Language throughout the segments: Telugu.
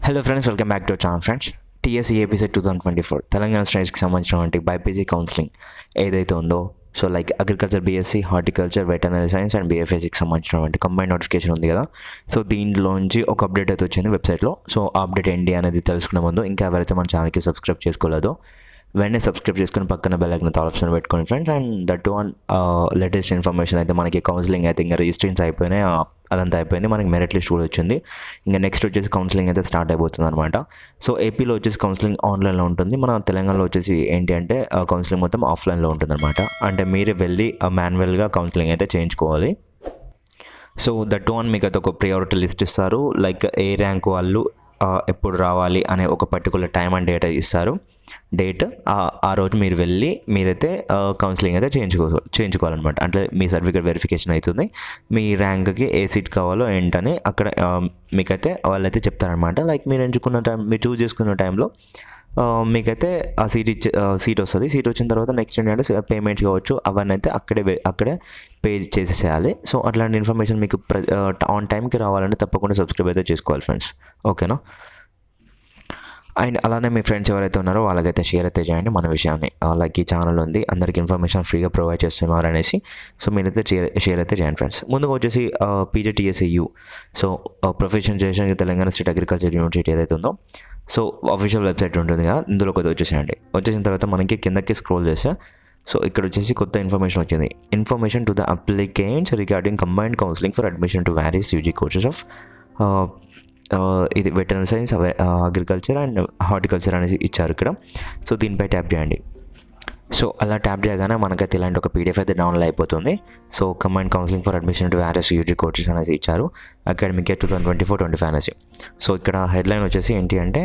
Hello friends, welcome back to channel friends. TS EAPCET 2024 Telangana స్టేట్స్కి సంబంధించినటువంటి బైపీసీ కౌన్సిలింగ్ ఏదైతే ఉందో, so like agriculture BSc, horticulture, veterinary science and బీఎఫ్ఎస్సికి సంబంధించినటువంటి కంబైన్ నోటిఫికేషన్ ఉంది కదా. సో దీంట్లోంచి ఒక అప్డేట్ అయితే వచ్చింది వెబ్సైట్లో. సో ఆ అప్డేట్ ఏంటి అనేది తెలుసుకునే ముందు ఇంకా ఎవరైతే మన ఛానల్కి సబ్స్క్రైబ్ చేసుకోలేదో వెంటనే సబ్స్క్రైబ్ చేసుకుని పక్కన బెల్ ఐకాన్ ఆప్షన్ పెట్టుకోండి friends. And that one latest information అయితే మనకి కౌన్సిలింగ్ అయితే ఇంకా రిజిస్ట్రేషన్స్ అయిపోయినాయి, అదంతా అయిపోయింది. మనకి మెరిట్ లిస్ట్ కూడా వచ్చింది. ఇంకా నెక్స్ట్ వచ్చేసి కౌన్సిలింగ్ అయితే స్టార్ట్ అయిపోతుంది అనమాట. సో ఏపీలో వచ్చేసి కౌన్సిలింగ్ ఆన్లైన్లో ఉంటుంది. మన తెలంగాణలో వచ్చేసి ఏంటి అంటే కౌన్సిలింగ్ మొత్తం ఆఫ్లైన్లో ఉంటుంది అనమాట. అంటే మీరే వెళ్ళి మాన్యువల్గా కౌన్సిలింగ్ అయితే చేయించుకోవాలి. సో దట్ వన్ మీకు అయితే ఒక ప్రియారిటీ లిస్ట్ ఇస్తారు. లైక్ ఏ ర్యాంక్ వాళ్ళు ఎప్పుడు రావాలి అనే ఒక పర్టికులర్ టైం అండ్ డేట్ ఇస్తారు. డేట్ ఆ రోజు మీరు వెళ్ళి మీరైతే కౌన్సిలింగ్ అయితే చేయించుకోవాలన్నమాట. అంటే మీ సర్టిఫికేట్ వెరిఫికేషన్ అవుతుంది. మీ ర్యాంక్కి ఏ సీట్ కావాలో ఏంటని అక్కడ మీకైతే వాళ్ళైతే చెప్తారనమాట. లైక్ మీరు ఎంచుకున్న టైం, మీరు చూస్ చేసుకున్న టైంలో మీకైతే ఆ సీట్ వస్తుంది. సీట్ వచ్చిన తర్వాత నెక్స్ట్ ఏంటంటే పేమెంట్స్ కావచ్చు, అవన్నీ అయితే అక్కడే పే చేసేసేయాలి. సో అట్లాంటి ఇన్ఫర్మేషన్ మీకు ఆన్ టైంకి రావాలంటే తప్పకుండా సబ్స్క్రైబ్ అయితే చేసుకోవాలి ఫ్రెండ్స్, ఓకేనా. అండ్ అలానే మీ ఫ్రెండ్స్ ఎవరైతే ఉన్నారో వాళ్ళకైతే షేర్ అయితే చేయండి మన విషయాన్ని. లైక్ ఈ ఛానల్ ఉంది, అందరికి ఇన్ఫర్మేషన్ ఫ్రీగా ప్రొవైడ్ చేస్తున్నారు అనేసి. సో మీరైతే షేర్ అయితే చేయండి ఫ్రెండ్స్. ముందుగా వచ్చేసి పీజీటీఎస్ఏయు, సో ప్రొఫెషన్ చేసిన తెలంగాణ స్టేట్ అగ్రికల్చర్ యూనివర్సిటీ ఏదైతే ఉందో, సో అఫీషియల్ వెబ్సైట్ ఉంటుంది కదా, ఇందులో కొద్దిగా వచ్చేసిన తర్వాత మనకి కిందకి స్క్రోల్ చేస్తే సో ఇక్కడ వచ్చేసి కొత్త ఇన్ఫర్మేషన్ వచ్చింది. Information to the applicants regarding combined counselling for admission to various UG courses of ఇది veterinary science, agriculture and horticulture అనేసి ఇచ్చారు ఇక్కడ. సో దీనిపై ట్యాప్ చేయండి. సో అలా ట్యాప్ చేయగానే మనకైతే ఇలాంటి ఒక పీడిఎఫ్ అయితే డౌన్లోడ్ అయిపోతుంది. So combined counselling for admission to various UG courses అనేసి ఇచ్చారు. అకాడమిక్ ఇయర్ 2024-25 అనేసి. సో ఇక్కడ హెడ్లైన్ వచ్చేసి ఏంటి అంటే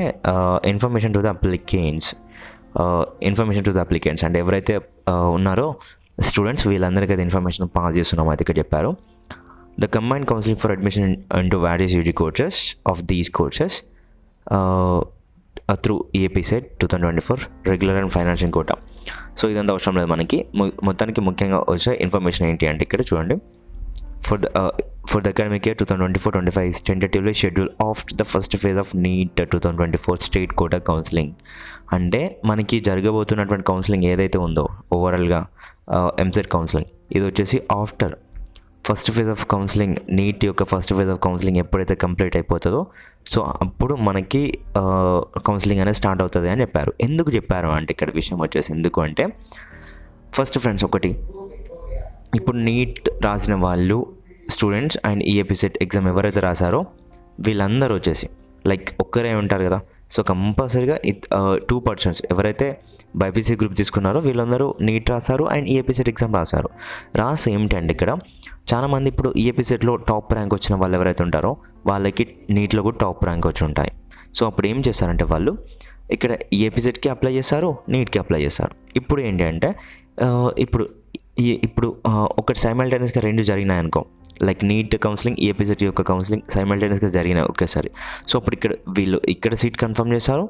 ఇన్ఫర్మేషన్ టు ద అప్లికెంట్స్ అంటే ఎవరైతే ఉన్నారో స్టూడెంట్స్ వీళ్ళందరికీ అయితే ఇన్ఫర్మేషన్ పాస్ చేస్తున్నాం అయితే ఇక్కడ చెప్పారు. The combined counseling for admission into various UG courses of these courses through EAPSET 2024 regular and financing quota. So ఇదంతా అవసరం లేదు మనకి. మొత్తానికి ముఖ్యంగా వచ్చే ఇన్ఫర్మేషన్ ఏంటి అంటే ఇక్కడ చూడండి. For the academic year 2024-25 is tentatively scheduled after the first phase of NEET 2024 state quota counseling. అంటే మనకి జరగబోతున్నటువంటి కౌన్సిలింగ్ ఏదైతే ఉందో ఓవరాల్గా ఎంసెట్ కౌన్సిలింగ్, ఇది వచ్చేసి after first phase of counselling, NEET యొక్క ఫస్ట్ ఫేజ్ ఆఫ్ కౌన్సిలింగ్ ఎప్పుడైతే కంప్లీట్ అయిపోతుందో సో అప్పుడు మనకి కౌన్సిలింగ్ అనేది స్టార్ట్ అవుతుంది అని చెప్పారు. ఎందుకు చెప్పారు అంటే ఇక్కడ విషయం వచ్చేసి ఎందుకు అంటే ఫస్ట్ ఫ్రెండ్స్ ఒకటి, ఇప్పుడు నీట్ రాసిన వాళ్ళు స్టూడెంట్స్ అండ్ ఈఏపీసెట్ ఎగ్జామ్ ఎవరైతే రాశారో వీళ్ళందరూ వచ్చేసి లైక్ ఒక్కరే ఉంటారు కదా. సో కంపల్సరీగా 2% ఎవరైతే బైపీసీ గ్రూప్ తీసుకున్నారో వీళ్ళందరూ నీట్ రాశారు అండ్ ఈఏపీసెట్ ఎగ్జామ్ రాసి ఏమిటంటే ఇక్కడ చాలామంది ఇప్పుడు ఈఏపీసెట్లో టాప్ ర్యాంక్ వచ్చిన వాళ్ళు ఎవరైతే ఉంటారో వాళ్ళకి నీట్లో కూడా టాప్ ర్యాంక్ వచ్చి ఉంటాయి. సో అప్పుడు ఏం చేస్తారంటే వాళ్ళు ఇక్కడ ఈఏపీసెట్కి అప్లై చేస్తారు, నీట్కి అప్లై చేస్తారు. ఇప్పుడు ఏంటి అంటే ఇప్పుడు ఒకటి సైమల్టేనియస్గా రెండు జరిగినాయి అనుకో, లైక్ నీట్ కౌన్సిలింగ్, ఈఏపీసెట్ యొక్క కౌన్సిలింగ్ సైమల్టేనియస్గా జరిగినాయి ఒకేసారి. సో అప్పుడు ఇక్కడ సీట్ కన్ఫర్మ్ చేస్తారు,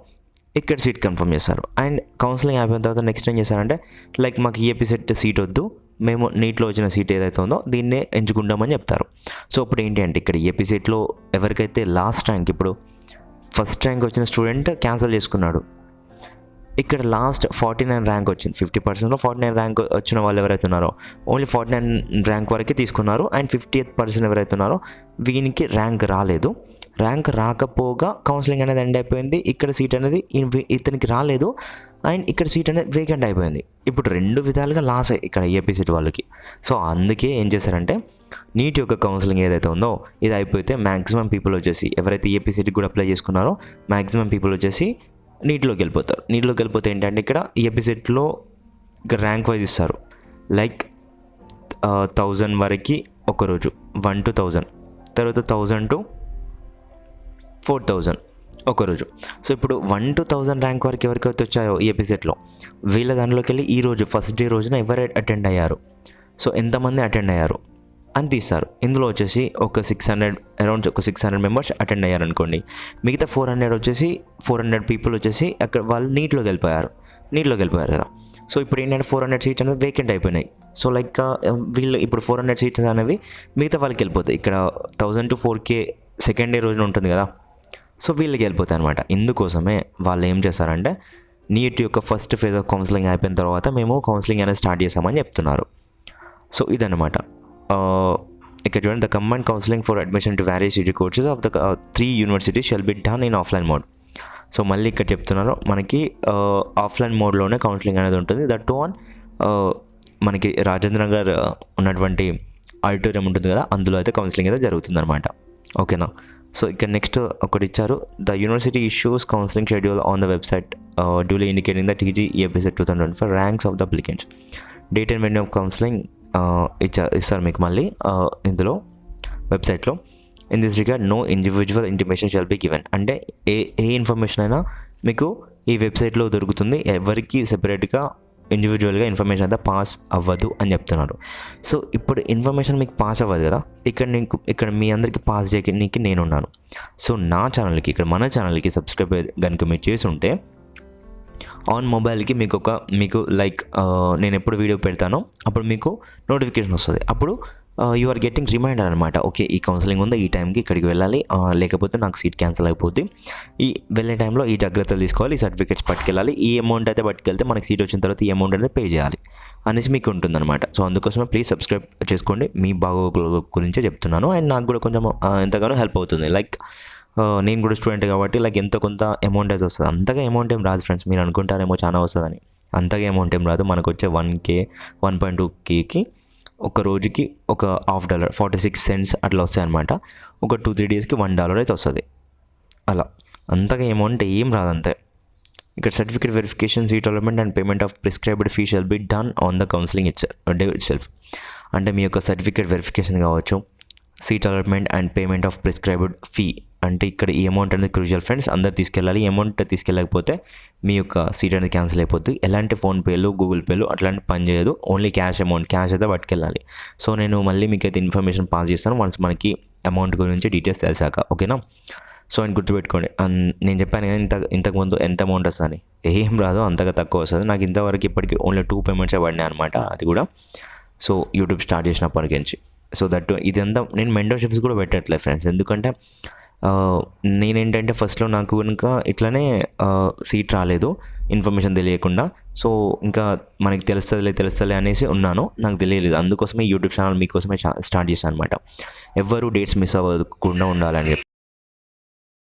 ఇక్కడ సీట్ కన్ఫర్మ్ చేస్తారు. అండ్ కౌన్సిలింగ్ అయిపోయిన తర్వాత నెక్స్ట్ ఏం చేస్తారంటే లైక్ మాకు ఈఏపీసెట్ సీట్ వద్దు, మేము నీట్లో వచ్చిన సీట్ ఏదైతే ఉందో దీన్నే ఎంచుకుంటామని చెప్తారు. సో అప్పుడు ఏంటి అంటే ఇక్కడ ఈఏపీసెట్లో ఎవరికైతే లాస్ట్ ర్యాంక్, ఇప్పుడు ఫస్ట్ ర్యాంక్ వచ్చిన స్టూడెంట్ క్యాన్సిల్ చేసుకున్నాడు, ఇక్కడ లాస్ట్ 49 ర్యాంక్ వచ్చింది. 50%లో 49 ర్యాంక్ వచ్చిన వాళ్ళు ఎవరైతే ఉన్నారో ఓన్లీ 49 ర్యాంక్ వరకే తీసుకున్నారు. అండ్ 50th ఎవరైతే ఉన్నారో వీనికి ర్యాంక్ రాలేదు. ర్యాంక్ రాకపోగా కౌన్సిలింగ్ అనేది ఎండ్ అయిపోయింది. ఇక్కడ సీట్ అనేది ఇతనికి రాలేదు అండ్ ఇక్కడ సీట్ అనేది వేకెంట్ అయిపోయింది. ఇప్పుడు రెండు విధాలుగా లాస్ అయ్యి ఇక్కడ ఈఏపీసెట్ వాళ్ళకి. సో అందుకే ఏం చేశారంటే నీట్ యొక్క కౌన్సిలింగ్ ఏదైతే ఉందో ఇది అయిపోతే మ్యాక్సిమం పీపుల్ వచ్చేసి ఎవరైతే ఈఏపీసెట్కి కూడా అప్లై చేసుకున్నారో మ్యాక్సిమం పీపుల్ వచ్చేసి నీట్లోకి వెళ్ళిపోతారు. నీట్లోకి వెళ్ళిపోతే ఏంటంటే ఇక్కడ ఈఏపీసెట్లో ర్యాంక్ వైజ్ ఇస్తారు. లైక్ 1000 వరకు ఒకరోజు, 1 to 1000, తర్వాత 1000 to 4000 ఒకరోజు. సో ఇప్పుడు 1 to 1000 ర్యాంక్ వరకు ఎవరికైతే వచ్చాయో ఈఏపీసెట్లో వీళ్ళ దానిలోకి వెళ్ళి ఈరోజు ఫస్ట్ డే రోజున ఎవరు అటెండ్ అయ్యారు, సో ఎంతమంది అటెండ్ అయ్యారు అని తీస్తారు. ఇందులో వచ్చేసి ఒక 600 మెంబర్స్ అటెండ్ అయ్యారు అనుకోండి. మిగతా 400 పీపుల్ వచ్చేసి అక్కడ వాళ్ళు నీట్లోకి వెళ్ళిపోయారు కదా. సో ఇప్పుడు ఏంటంటే 400 సీట్స్ అనేది వేకెంట్ అయిపోయినాయి. సో లైక్ వీళ్ళు ఇప్పుడు 400 సీట్స్ అనేవి మిగతా వాళ్ళకి వెళ్ళిపోతాయి. ఇక్కడ 1000 to 4K సెకండ్ డే రోజున ఉంటుంది కదా. సో వీళ్ళకి వెళ్ళిపోతాయి అనమాట. ఇందుకోసమే వాళ్ళు ఏం చేస్తారంటే నీట్ యొక్క ఫస్ట్ ఫేజ్ ఆఫ్ కౌన్సిలింగ్ అయిపోయిన తర్వాత మేము కౌన్సిలింగ్ అనేది స్టార్ట్ చేస్తామని చెప్తున్నారు. సో ఇదన్నమాట. ఇక్కడ చూడండి, the combined counselling for admission to various UG courses of the 3 universities shall be done in offline mode. So మళ్ళీ ఇక్కడ చెప్తున్నారు మనకి ఆఫ్లైన్ మోడ్లోనే కౌన్సిలింగ్ అనేది ఉంటుంది. దట్ టు ఆన్ మనకి రాజేంద్ర నగర్ ఉన్నటువంటి ఆడిటోరియం ఉంటుంది కదా, అందులో అయితే కౌన్సిలింగ్ అయితే జరుగుతుందన్నమాట. ఓకేనా. సో ఇక్కడ నెక్స్ట్ ఒకటి ఇచ్చారు, the university issues counselling schedule on the website duly indicating the TG EAPSET 2024 ranks of the applicants, date and venue of counselling ఇస్తారు మీకు మళ్ళీ ఇందులో వెబ్సైట్లో. In this regard no individual intimation shall be given. అంటే ఏ ఇన్ఫర్మేషన్ అయినా మీకు ఈ వెబ్సైట్లో దొరుకుతుంది, ఎవరికి సెపరేట్గా ఇండివిజువల్గా ఇన్ఫర్మేషన్ అంతా పాస్ అవ్వదు అని చెప్తున్నారు. సో ఇప్పుడు ఇన్ఫర్మేషన్ మీకు పాస్ అవ్వదు కదా, ఇక్కడ మీ అందరికీ పాస్ చేయడానికి నేనున్నాను. సో నా ఛానల్కి, ఇక్కడ మన ఛానల్కి సబ్స్క్రైబ్ కనుక మీరు చేసి ఉంటే ఆన్ మొబైల్కి మీకు లైక్ నేను ఎప్పుడు వీడియో పెడతానో అప్పుడు మీకు నోటిఫికేషన్ వస్తుంది. అప్పుడు యు ఆర్ గెట్టింగ్ రిమైండర్ అనమాట. ఓకే, ఈ కౌన్సిలింగ్ ఉందో, ఈ టైంకి ఇక్కడికి వెళ్ళాలి, లేకపోతే నాకు సీట్ క్యాన్సిల్ అయిపోద్ది, ఈ వెళ్ళే టైంలో ఈ జాగ్రత్తలు తీసుకోవాలి, ఈ సర్టిఫికేట్స్ పట్టుకెళ్ళాలి, ఈ అమౌంట్ అయితే పట్టుకెళ్తే మనకి సీట్ వచ్చిన తర్వాత ఈ అమౌంట్ అనేది పే చేయాలి అనేసి మీకు ఉంటుందన్నమాట. సో అందుకోసమే ప్లీజ్ సబ్స్క్రైబ్ చేసుకోండి, మీ బాగోగుల గురించే చెప్తున్నాను. అండ్ నాకు కూడా కొంచెం ఎంతగానో హెల్ప్ అవుతుంది. లైక్ నేను కూడా స్టూడెంట్ కాబట్టి లైక్ ఎంతో కొంత అమౌంట్ అయితే వస్తుంది. అంతగా అమౌంట్ ఏం రాదు ఫ్రెండ్స్, మీరు అనుకుంటారేమో చాలా వస్తుందని. అంతగా అమౌంట్ ఏం రాదు. మనకు వచ్చే 1K 1.2Kకి ఒక రోజుకి ఒక $1.50 46 cents అట్లా వస్తాయి అనమాట. ఒక 2-3 డేస్కి $1 అయితే వస్తుంది. అలా అంతగా అమౌంట్ ఏం రాదంతే. ఇక్కడ certificate verification, seat allotment and payment of prescribed fee shall be done on the counselling it self. అంటే మీ యొక్క సర్టిఫికేట్ వెరిఫికేషన్ కావచ్చు, seat allotment and payment of prescribed fee, అంటే ఇక్కడ ఈ అమౌంట్ అనేది క్రూషియల్ ఫ్రెండ్స్, అందరు తీసుకెళ్ళాలి. ఈ అమౌంట్ తీసుకెళ్ళకపోతే మీ యొక్క సీట్ అనేది క్యాన్సిల్ అయిపోద్ది. ఎలాంటి ఫోన్పేలు, గూగుల్ పేలు అట్లాంటి పని చేయదు. ఓన్లీ క్యాష్ అయితే పట్టుకెళ్ళాలి. సో నేను మళ్ళీ మీకైతే ఇన్ఫర్మేషన్ పాస్ చేస్తాను వన్స్ మనకి అమౌంట్ గురించి డీటెయిల్స్ తెలిసాక. ఓకేనా. సో అని గుర్తుపెట్టుకోండి. నేను చెప్పాను కదా ఇంతకుముందు ఎంత అమౌంట్ వస్తుంది, ఏం రాదు, అంతగా తక్కువ వస్తుంది. నాకు ఇంతవరకు ఇప్పటికీ ఓన్లీ 2 payments పడినాయి అనమాట, అది కూడా సో యూట్యూబ్ స్టార్ట్ చేసినప్పటి నుంచి. సో దట్ ఇదంతా నేను మెంటర్షిప్స్ కూడా పెట్టట్లేదు ఫ్రెండ్స్, ఎందుకంటే నేనేంటంటే ఫస్ట్లో నాకు కనుక ఇట్లానే సీట్ రాలేదు ఇన్ఫర్మేషన్ తెలియకుండా. సో ఇంకా మనకి తెలుస్తలే అనేసి ఉన్నాను, నాకు తెలియలేదు. అందుకోసమే యూట్యూబ్ ఛానల్ మీకోసమే స్టార్ట్ చేశాను అనమాట. ఎవ్వరూ డేట్స్ మిస్ అవ్వకుండా ఉండాలని చెప్పి.